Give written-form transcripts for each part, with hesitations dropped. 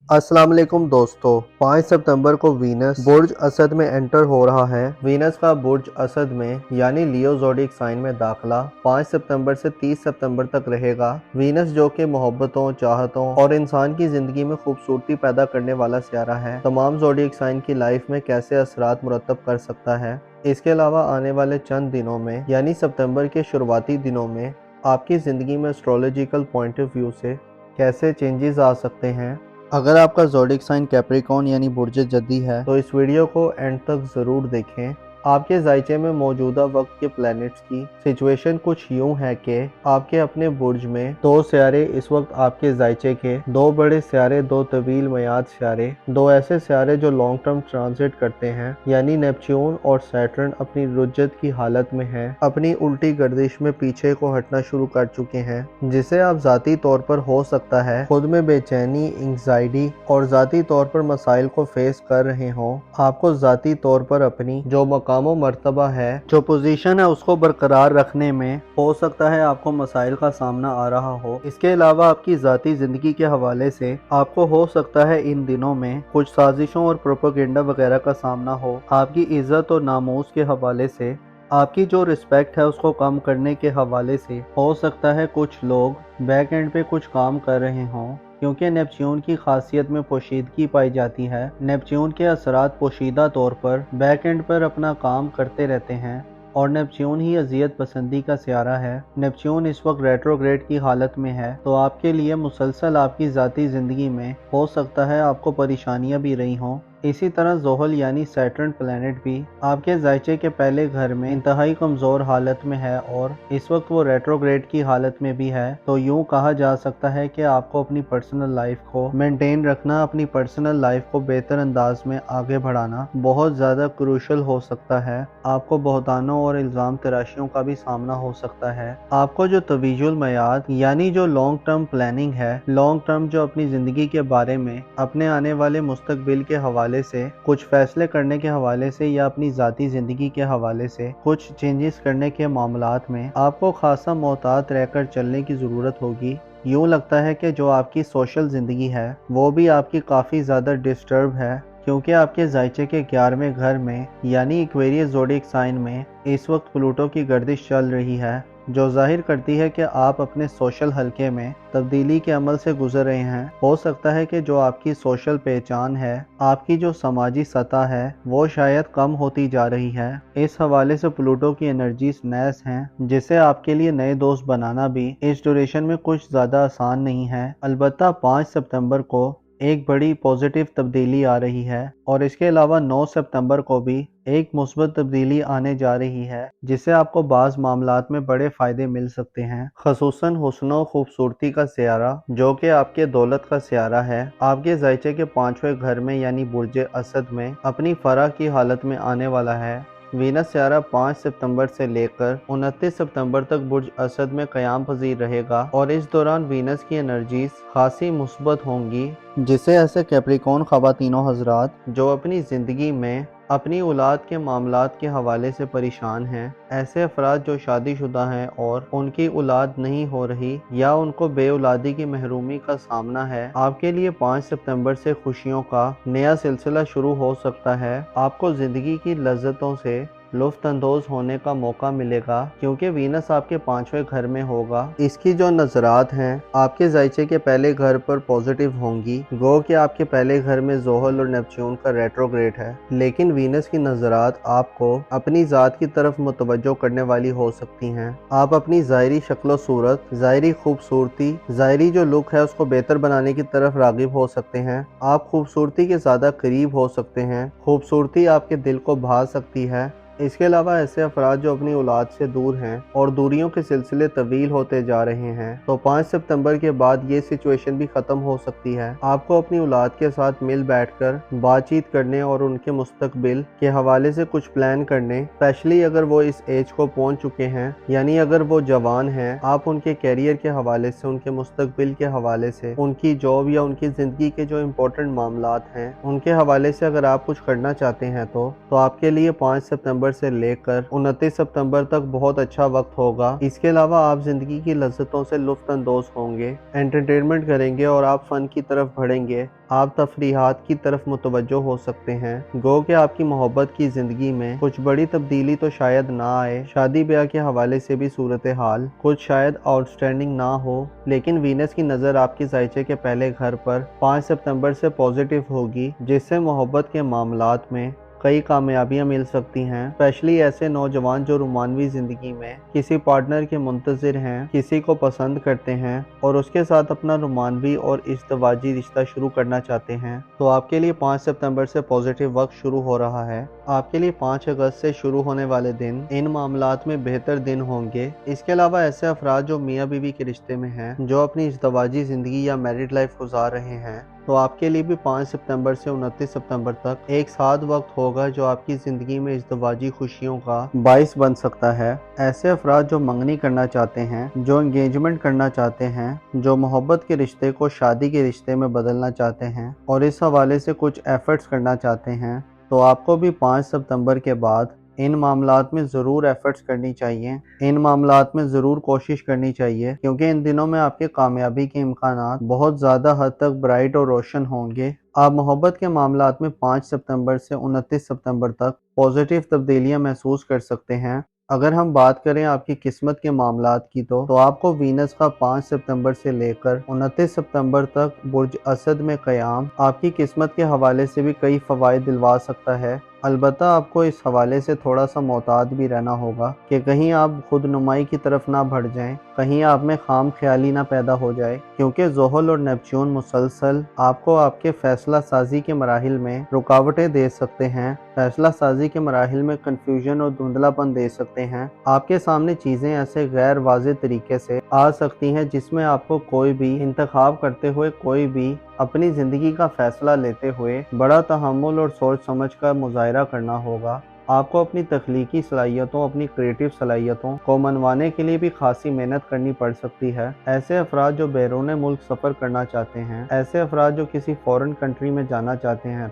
अस्सलाम वालेकुम दोस्तों, 5 सितंबर को वीनस बुर्ज असद में एंटर हो रहा है। वीनस का बुर्ज असद में यानी लियो ज़ोडिएक साइन में दाखिला 5 सितंबर से 30 सितंबर तक रहेगा। वीनस जो कि मोहब्बतों, चाहतों और इंसान की ज़िंदगी में खूबसूरती पैदा करने वाला सियारा है, तमाम ज़ोडिएक साइन की लाइफ में कैसे असरात मुरतब कर सकता है। इसके अलावा आने वाले चंद दिनों में यानी सितंबर के शुरुआती दिनों में आपकी ज़िंदगी में एस्ट्रोलॉजिकल पॉइंट ऑफ व्यू से कैसे चेंजेस आ सकते हैं। अगर आपका ज़ोडिएक साइन कैप्रिकॉर्न यानी बुर्ज जद्दी है तो इस वीडियो को एंड तक ज़रूर देखें। आपके जायचे में मौजूदा वक्त के प्लैनेट्स की सिचुएशन कुछ यूं है कि आपके अपने बुर्ज में दो सियारे इस वक्त आपके जायचे के, दो बड़े सियारे, दो तवील मयाद सियारे, दो ऐसे सियारे जो लॉन्ग टर्म ट्रांजिट करते हैं यानी नेपच्यून और सैटर्न अपनी रुज्जत की हालत में हैं, अपनी उल्टी गर्दिश में पीछे को हटना शुरू कर चुके हैं, जिसे आप ज़ाती तौर पर हो सकता है खुद में बेचैनी, एंग्जाइटी और ज़ाती तौर पर मसाइल को फेस कर रहे हों। आपको ज़ाती तौर पर अपनी जो मकामो मर्तबा है, जो पोजीशन है, उसको बरकरार रखने में हो सकता है आपको मसाइल का सामना आ रहा हो। इसके अलावा आपकी ज़ाती ज़िंदगी के हवाले से आपको हो सकता है इन दिनों में कुछ साजिशों और प्रोपेगेंडा वगैरह का सामना हो। आपकी इज्जत और नामूस के हवाले से, आपकी जो रिस्पेक्ट है उसको कम करने के हवाले से हो सकता है कुछ लोग बैक एंड पे कुछ काम कर रहे हों, क्योंकि नेपच्यून की खासियत में पोशीदगी पाई जाती है। नेपच्यून के असरात पोशीदा तौर पर बैक एंड पर अपना काम करते रहते हैं और नेपच्यून ही अजियत पसंदी का सियारा है। नेपच्यून इस वक्त रेट्रोग्रेड की हालत में है, तो आपके लिए मुसलसल आपकी ज़ाती ज़िंदगी में हो सकता है आपको परेशानियां भी रही हों। इसी तरह ज़ोहल यानी सैटर्न प्लैनेट भी आपके जायचे के पहले घर में इंतहाई कमज़ोर हालत में है और इस वक्त वो रेट्रोग्रेड की हालत में भी है। तो यूँ कहा जा सकता है कि आपको अपनी पर्सनल लाइफ को मेंटेन रखना, अपनी पर्सनल लाइफ को बेहतर अंदाज में आगे बढ़ाना बहुत ज़्यादा क्रूशल हो सकता है। आपको बहतानों और इल्ज़ाम तराशियों का भी सामना हो सकता है। आपको जो तवीजुल मयाद यानी जो लॉन्ग टर्म प्लानिंग है, लॉन्ग टर्म जो अपनी ज़िंदगी के बारे में, अपने आने वाले मुस्तकबिल के हवाले से कुछ फैसले करने के हवाले से या अपनी ज़ाती ज़िंदगी के हवाले से कुछ चेंजेस करने के मामलात में आपको खासा मोहतात रहकर चलने की ज़रूरत होगी। यूँ लगता है कि जो आपकी सोशल ज़िंदगी है वो भी आपकी काफ़ी ज़्यादा डिस्टर्ब है, क्योंकि आपके जायचे के 11वें घर में यानी एक्वेरियस ज़ोडिएक साइन में इस वक्त प्लूटो की गर्दिश चल रही है, जो जाहिर करती है कि आप अपने सोशल हलके में तब्दीली के अमल से गुजर रहे हैं। हो सकता है कि जो आपकी सोशल पहचान है, आपकी जो समाजी सतह है, वो शायद कम होती जा रही है। इस हवाले से प्लूटो की एनर्जीज नैस हैं, जिसे आपके लिए नए दोस्त बनाना भी इस ड्यूरेशन में कुछ ज़्यादा आसान नहीं है। अलबत्ता 5 सितंबर को एक बड़ी पॉजिटिव तब्दीली आ रही है और इसके अलावा 9 सितंबर को भी एक मुस्बत तब्दीली आने जा रही है, जिससे आपको बाज़ मामलात में बड़े फ़ायदे मिल सकते हैं। ख़ुसूसन हुस्न खूबसूरती का सियारा जो कि आपके दौलत का सियारा है, आपके जायचे के 5वें घर में यानी बुर्ज असद में अपनी फराह की हालत में आने वाला है। वीनस सियारा 5 सितंबर से लेकर 29 सितंबर तक बुर्ज असद में क़याम पज़ीर रहेगा और इस दौरान वीनस की एनर्जीज खासी मुस्बत होंगी, जिसे ऐसे कैप्रिकॉर्न ख़वातीनों हज़रात जो अपनी ज़िंदगी में अपनी औलाद के मामलात के हवाले से परेशान हैं, ऐसे अफराद जो शादीशुदा हैं और उनकी औलाद नहीं हो रही या उनको बेऔलादी की महरूमी का सामना है, आपके लिए 5 सितंबर से खुशियों का नया सिलसिला शुरू हो सकता है। आपको ज़िंदगी की लज्जतों से लुफ्त अंदोज होने का मौका मिलेगा, क्योंकि वीनस आपके 5वें घर में होगा। इसकी जो नजरात हैं आपके जायचे के पहले घर पर पॉजिटिव होंगी, गो कि आपके पहले घर में ज़ोहल और नेपच्यून का रेट्रोग्रेड है, लेकिन वीनस की नजरात आपको अपनी ज़ात की तरफ मुतवज्जो करने वाली हो सकती हैं। आप अपनी ज़ाहिरी शक्ल सूरत, ज़ाहिरी खूबसूरती, ज़ाहिरी जो लुक है उसको बेहतर बनाने की तरफ रागिब हो सकते हैं। आप खूबसूरती के ज़्यादा करीब हो सकते हैं। खूबसूरती आपके दिल को भा सकती है। इसके अलावा ऐसे अफराद जो अपनी औलाद से दूर हैं और दूरियों के सिलसिले तवील होते जा रहे हैं, तो 5 सितंबर के बाद ये सिचुएशन भी ख़त्म हो सकती है। आपको अपनी औलाद के साथ मिल बैठकर बातचीत करने और उनके मुस्तकबिल के हवाले से कुछ प्लान करने, स्पेशली अगर वो इस एज को पहुंच चुके हैं यानी अगर वो जवान हैं, आप उनके कैरियर के हवाले से, उनके मुस्तकबिल के हवाले से, उनकी जॉब या उनकी ज़िंदगी के जो इम्पोर्टेंट मामलात हैं उनके हवाले से अगर आप कुछ करना चाहते हैं तो आपके लिए 5 सितंबर सितंबर से लेकर 29 सितंबर तक बहुत अच्छा वक्त होगा। इसके अलावा आप जिंदगी की लज्जतों से लुत्फ अंदोज होंगे, एंटरटेनमेंट करेंगे और आप फन की तरफ बढ़ेंगे। आप तफरीहात की तरफ मुतवज्जो हो सकते हैं। गो कि आपकी मोहब्बत की जिंदगी में कुछ बड़ी तब्दीली तो शायद ना आए, शादी ब्याह के हवाले से भी सूरत हाल कुछ शायद आउटस्टैंडिंग ना हो, लेकिन वीनस की नज़र आपके जायचे के पहले घर पर 5 सितंबर से पॉजिटिव होगी, जिससे मोहब्बत के मामलात में कई कामयाबियां मिल सकती हैं। स्पेशली ऐसे नौजवान जो रोमानवी ज़िंदगी में किसी पार्टनर के मुंतज़िर हैं, किसी को पसंद करते हैं और उसके साथ अपना रोमानवी और इज़्दवाजी रिश्ता शुरू करना चाहते हैं, तो आपके लिए 5 सितंबर से पॉजिटिव वक्त शुरू हो रहा है। आपके लिए 5 अगस्त से शुरू होने वाले दिन इन मामलात में बेहतर दिन होंगे। इसके अलावा ऐसे अफराद जो मियाँ बीवी के रिश्ते में हैं, जो अपनी इज़्दवाजी ज़िंदगी या मैरिड लाइफ गुजार रहे हैं, तो आपके लिए भी 5 सितंबर से 29 सितंबर तक एक साथ वक्त होगा जो आपकी ज़िंदगी में इज़्दवाजी खुशियों का बाइस बन सकता है। ऐसे अफराद जो मंगनी करना चाहते हैं, जो एंगेजमेंट करना चाहते हैं, जो मोहब्बत के रिश्ते को शादी के रिश्ते में बदलना चाहते हैं और इस हवाले से कुछ एफर्ट्स करना चाहते हैं, तो आपको भी 5 सितंबर के बाद इन मामलात में ज़रूर एफर्ट्स करनी चाहिए, इन मामलात में ज़रूर कोशिश करनी चाहिए, क्योंकि इन दिनों में आपके कामयाबी के इम्कानात बहुत ज़्यादा हद तक ब्राइट और रोशन होंगे। आप मोहब्बत के मामलात में 5 सितंबर से 29 सितंबर तक पॉजिटिव तब्दीलियां महसूस कर सकते हैं। अगर हम बात करें आपकी किस्मत के मामलात की तो आपको वीनस का 5 सितंबर से लेकर 29 सितंबर तक बुर्ज असद में क़याम आपकी किस्मत के हवाले से भी कई फ़वाइद दिलवा सकता है। अलबत्ता आपको इस हवाले से थोड़ा सा मोहतात भी रहना होगा कि कहीं आप खुद नुमाई की तरफ ना बढ़ जाएं, कहीं आप में खाम ख्याली ना पैदा हो जाए, क्योंकि ज़ोहल और नेपच्यून मुसलसल आपको आपके फैसला साजी के मराहिल में रुकावटें दे सकते हैं, फैसला साजी के मराहिल में कन्फ्यूजन और धुंधलापन दे सकते हैं। आपके सामने चीज़ें ऐसे गैर वाज़ेह तरीके से आ सकती हैं जिसमें आपको कोई भी इंतखाब करते हुए, कोई भी अपनी ज़िंदगी का फ़ैसला लेते हुए बड़ा तहम्मुल और सोच समझ का मुज़ाहिरा करना होगा। आपको अपनी तख्लीकी सलाहियतों, अपनी क्रिएटिव सलाहियतों को मनवाने के लिए भी खासी मेहनत करनी पड़ सकती है। ऐसे अफराद जो बैरून मुल्क सफ़र करना चाहते हैं, ऐसे अफराद जो किसी फ़ॉरेन कंट्री में जाना चाहते हैं,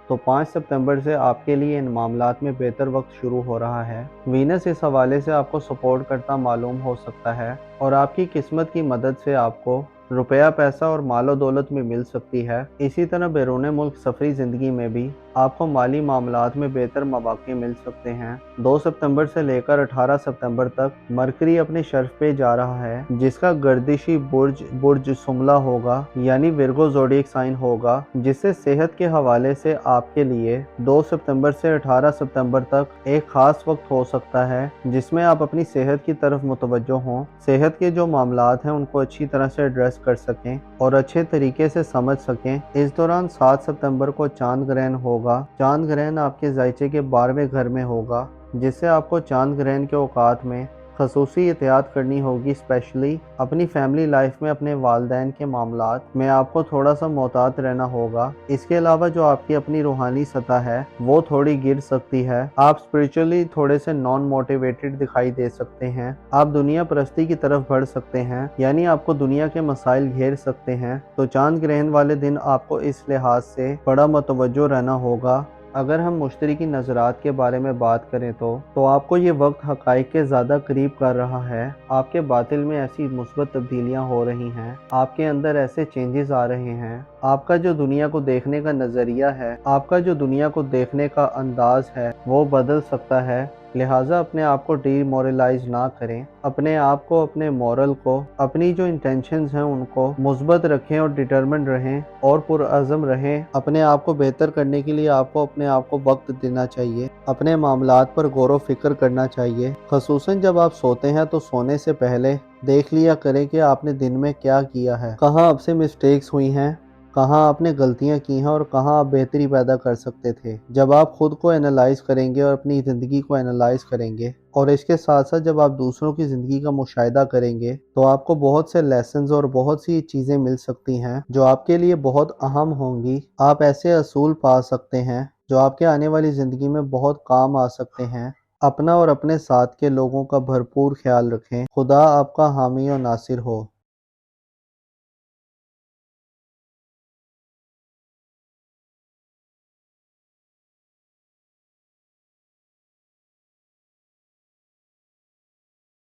तो 5 सितंबर से आपके लिए इन मामलात में बेहतर वक्त शुरू हो रहा है। वीनस इस हवाले से आपको सपोर्ट करता मालूम हो सकता है और आपकी किस्मत की मदद से आपको रुपया, पैसा और मालो दौलत में मिल सकती है। इसी तरह बैरून मुल्क सफरी ज़िंदगी में भी आपको माली मामलात में बेहतर मौक़े मिल सकते हैं। 2 सितंबर से लेकर 18 सितंबर तक मरकरी अपने शर्फ पे जा रहा है, जिसका गर्दिशी बुर्ज सुमला होगा, यानी विर्गो ज़ोडिएक साइन होगा, जिससे सेहत के हवाले से आपके लिए 2 सितंबर से 18 सितंबर तक एक ख़ास वक्त हो सकता है, जिसमें आप अपनी सेहत की तरफ मुतवज्जो हों, सेहत के जो मामलात हैं उनको अच्छी तरह से एड्रेस कर सकें और अच्छे तरीके से समझ सकें। इस दौरान 7 सितंबर को चांद ग्रहण होगा। चांद ग्रहण आपके जायचे के 12वें घर में होगा, जिससे आपको चांद ग्रहण के औकात में खसूसी एहतियात करनी होगी। स्पेशली अपनी फैमिली लाइफ में अपने वालदैन के मामलात में आपको थोड़ा सा मोहतात रहना होगा। इसके अलावा जो आपकी अपनी रूहानी सतह है वो थोड़ी गिर सकती है। आप स्पिरिचुअली थोड़े से नॉन मोटिवेटेड दिखाई दे सकते हैं। आप दुनिया परस्ती की तरफ बढ़ सकते हैं, यानी आपको दुनिया के मसाइल घेर सकते हैं। तो चांद ग्रहण वाले दिन आपको इस लिहाज से बड़ा मुतवज्जो रहना होगा। अगर हम मुश्तरकी नज़रात के बारे में बात करें तो आपको ये वक्त हक़ाइक़ के ज़्यादा करीब कर रहा है। आपके बातिल में ऐसी मुस्बत तब्दीलियाँ हो रही हैं, आपके अंदर ऐसे चेंजेस आ रहे हैं। आपका जो दुनिया को देखने का नज़रिया है, आपका जो दुनिया को देखने का अंदाज़ है वो बदल सकता है। लिहाजा अपने आप को डीमोरलाइज ना करें, अपने आप को, अपने मोरल को, अपनी जो इंटेंशंस हैं उनको मुस्बत रखें और डिटरमिन्ड रहें और पुरअज़म रहें। अपने आप को बेहतर करने के लिए आपको अपने आप को वक्त देना चाहिए, अपने मामलात पर गौर व फिक्र करना चाहिए। ख़ुसूसन जब आप सोते हैं तो सोने से पहले देख लिया करें कि आपने दिन में क्या किया है, कहाँ आपसे मिस्टेक्स हुई हैं, कहाँ आपने गलतियाँ की हैं और कहाँ आप बेहतरी पैदा कर सकते थे। जब आप खुद को एनालाइज करेंगे और अपनी ज़िंदगी को एनालाइज करेंगे और इसके साथ साथ जब आप दूसरों की ज़िंदगी का मुशाहिदा करेंगे तो आपको बहुत से लेसन्स और बहुत सी चीज़ें मिल सकती हैं जो आपके लिए बहुत अहम होंगी। आप ऐसे असूल पा सकते हैं जो आपके आने वाली ज़िंदगी में बहुत काम आ सकते हैं। अपना और अपने साथ के लोगों का भरपूर ख्याल रखें। खुदा आपका हामी और नासिर हो।